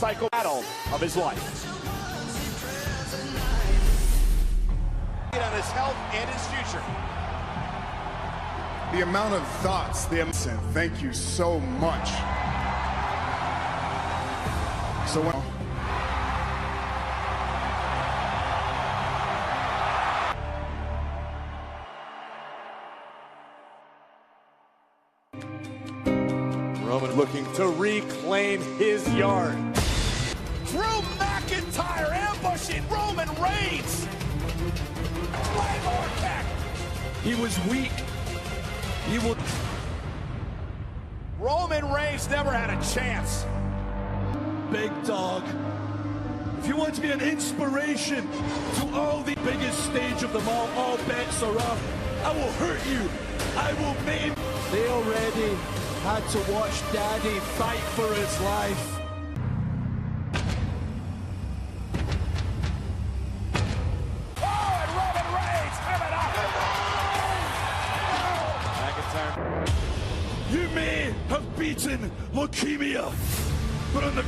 psycho battle of his life. On his health and his future. The amount of thoughts, thank you so much. So well. Roman looking to reclaim his yard. Drew McIntyre ambushing Roman Reigns. He was weak. He will. Roman Reigns never had a chance. Big dog. If you want to be an inspiration to all the biggest stage of them all bets are off. I will hurt you. I will maim. They already had to watch Daddy fight for his life. You may have beaten leukemia, but on the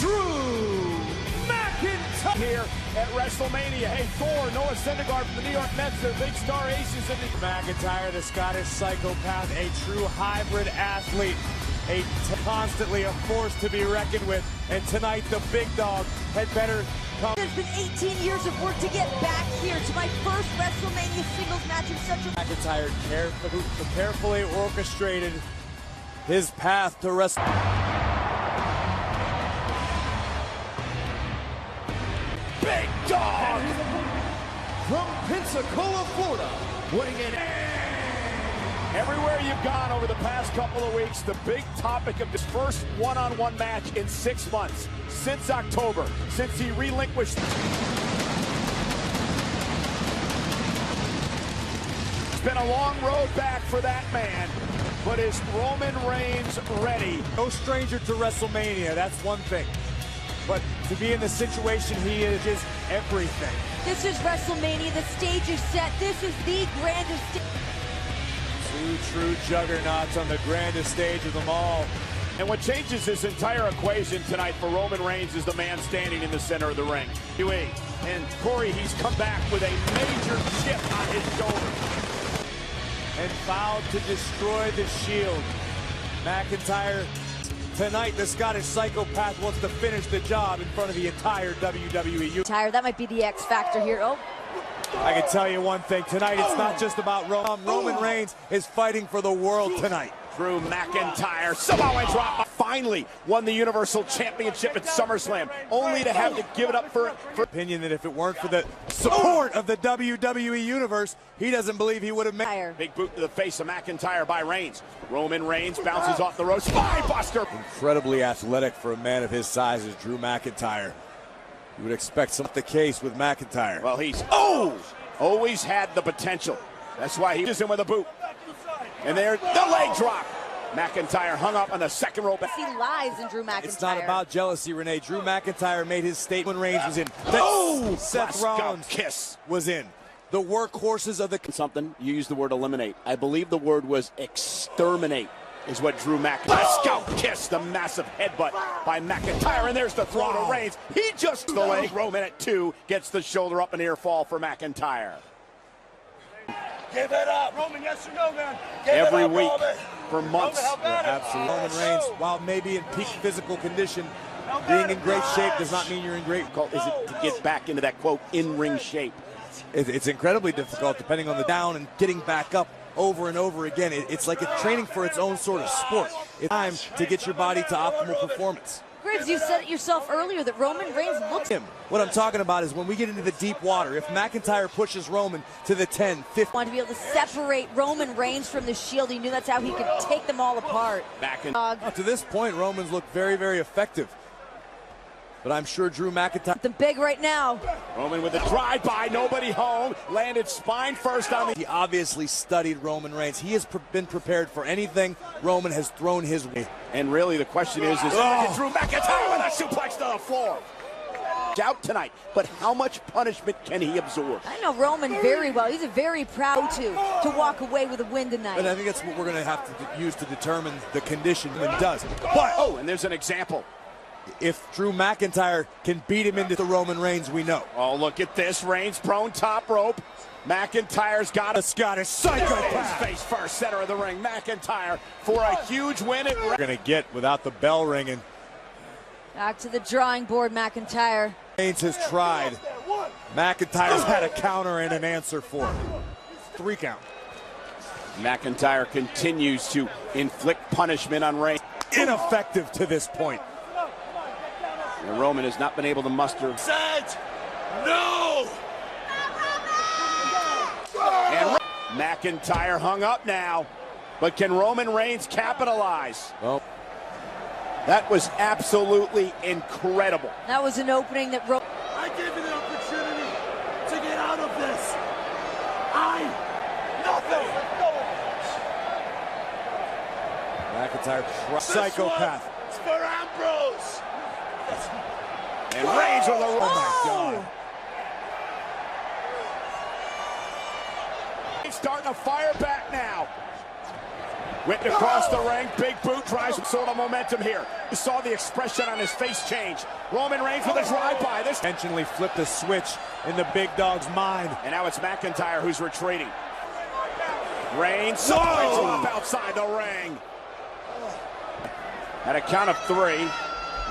Drew McIntyre here at WrestleMania. Hey, Thor, Noah Syndergaard from the New York Mets, their big star aces. McIntyre, the Scottish psychopath, a true hybrid athlete, constantly a force to be reckoned with. And tonight, the big dog had better come. It's been 18 years of work to get back here to my first WrestleMania singles match in such a... McIntyre carefully orchestrated his path to WrestleMania. Big dog from Pensacola, Florida, weighing in. Everywhere you've gone over the past couple of weeks, the big topic of this first one-on-one match in 6 months, since October, since he relinquished. It's been a long road back for that man, but is Roman Reigns ready? No stranger to WrestleMania, that's one thing. But to be in the situation he is everything. This is WrestleMania. The stage is set. This is the grandest stage. Two true juggernauts on the grandest stage of them all. And what changes this entire equation tonight for Roman Reigns is the man standing in the center of the ring. And Corey, he's come back with a major chip on his shoulder. And vowed to destroy the Shield. McIntyre. Tonight, the Scottish psychopath wants to finish the job in front of the entire WWE. That might be the X factor here. Oh. I can tell you one thing. Tonight, it's not just about Roman. Roman Reigns is fighting for the world tonight. Drew McIntyre, Samoan drop, finally won the Universal Championship at SummerSlam, only to have to give it up for opinion that if it weren't for the support of the WWE Universe, he doesn't believe he would have made. Big boot to the face of McIntyre by Reigns. Roman Reigns bounces off the ropes. Spinebuster. Incredibly athletic for a man of his size as Drew McIntyre. You would expect something the case with McIntyre. Well, he's always had the potential. That's why he is in with a boot. And there, the leg drop. McIntyre hung up on the second rope. He lies in Drew McIntyre. It's not about jealousy, Renee. Drew McIntyre made his statement. Reigns was in. Seth Rollins was in. The workhorses of the... Something, you used the word eliminate. I believe the word was exterminate is what Drew McIntyre. Scalp kiss, the massive headbutt by McIntyre. And there's the throw to Reigns. He just the leg. Roman at 2 gets the shoulder up, an ear fall for McIntyre. Give it up, Roman. Yes or no, man? Every week for months. Absolutely. Roman Reigns, while maybe in peak physical condition, being in great shape does not mean you're in great. Is it to get back into that quote in-ring shape? It's incredibly difficult depending on the down and getting back up over and over again. It's like it's training for its own sort of sport. It's time to get your body to optimal performance. Grizz, you said it yourself earlier that Roman Reigns looks him. What I'm talking about is when we get into the deep water, if McIntyre pushes Roman to the 10, 15. Wanted to be able to separate Roman Reigns from the Shield. He knew that's how he could take them all apart. To this point, Roman's looked very, very effective. But I'm sure Drew McIntyre. The big right now. Roman with a drive-by, nobody home. Landed spine first on the... He obviously studied Roman Reigns. He has been prepared for anything Roman has thrown his way. And really the question is Drew McIntyre with a suplex to the floor. Out tonight, but how much punishment can he absorb? I know Roman very well. He's very proud to walk away with a win tonight. And I think that's what we're going to have to use to determine the condition when he does. But, and there's an example. If Drew McIntyre can beat him into the Roman Reigns, we know. Oh, look at this. Reigns prone top rope. McIntyre's got a Scottish psychopath. Face first, center of the ring. McIntyre for a huge win. We're going to get without the bell ringing. Back to the drawing board, McIntyre. Reigns has tried. McIntyre's had a counter and an answer for it. 3 count. McIntyre continues to inflict punishment on Reigns. Ineffective to this point. And Roman has not been able to muster. Set! No! And McIntyre hung up now. But can Roman Reigns capitalize? Well, that was absolutely incredible. That was an opening that I gave you the opportunity to get out of this. Nothing. McIntyre, psychopath. It's for Ambrose. And Reigns with a Oh my God. He's starting to fire back now. Whipped across the ring, big boot drives some sort of momentum here. You saw the expression on his face change. Roman Reigns with a drive-by. This Intentionally flipped a switch in the big dog's mind. And now it's McIntyre who's retreating. Reigns up outside the ring. At a count of 3,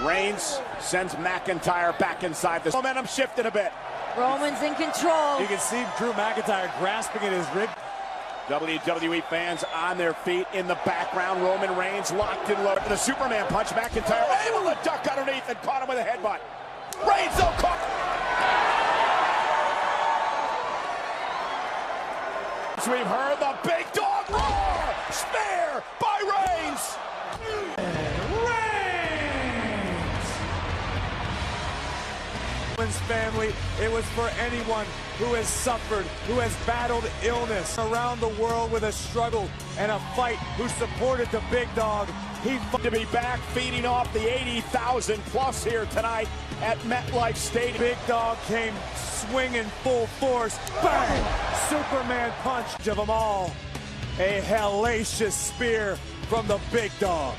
Reigns sends McIntyre back inside. The momentum shifted a bit. Roman's in control. You can see Drew McIntyre grasping at his rib. WWE fans on their feet in the background. Roman Reigns locked and loaded. The Superman punch. McIntyre able to duck underneath and caught him with a headbutt. Reigns so caught. We've heard the big dog roar. Spear by Reigns. Family, it was for anyone who has suffered, who has battled illness around the world with a struggle and a fight, who supported the big dog. He to be back feeding off the 80,000 plus here tonight at MetLife Stadium. Big dog came swinging full force. Bang! Superman punch of them all. A hellacious spear from the big dog.